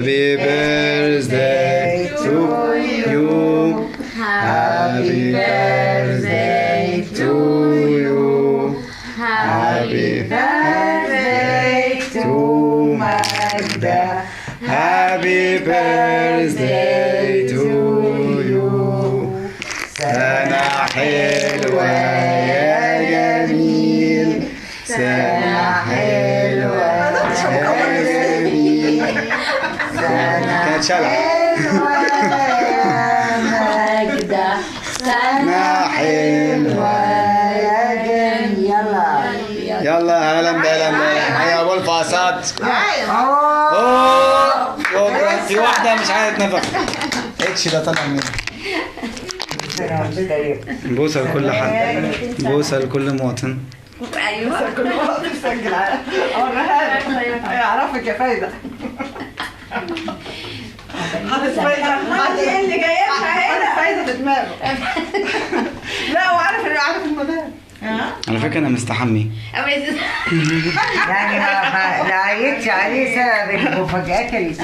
Happy birthday to you. Happy birthday to you. Happy birthday to Magda. Happy birthday to you. سنة حلوة يا جميل. سنة حلوة يا جميل. كانت شلع. سنة حلوة يا جميل. يلا هلا بهلا يا ابو الفاصات. اوه في واحدة مش عايزة تنفخ. اتش ده طلع منها. بوسة لكل حد، بوسة لكل مواطن. ايوه كل مواطن سجل اوريها لك هيعرفك يا فايدة. حاطط فايدة ايه اللي جايبها هنا؟ فايدة في دماغه. لا هو عارف المدام. على فكرة أنا مستحمي. يعني ما لقيتش عليه سبب المفاجآت اللي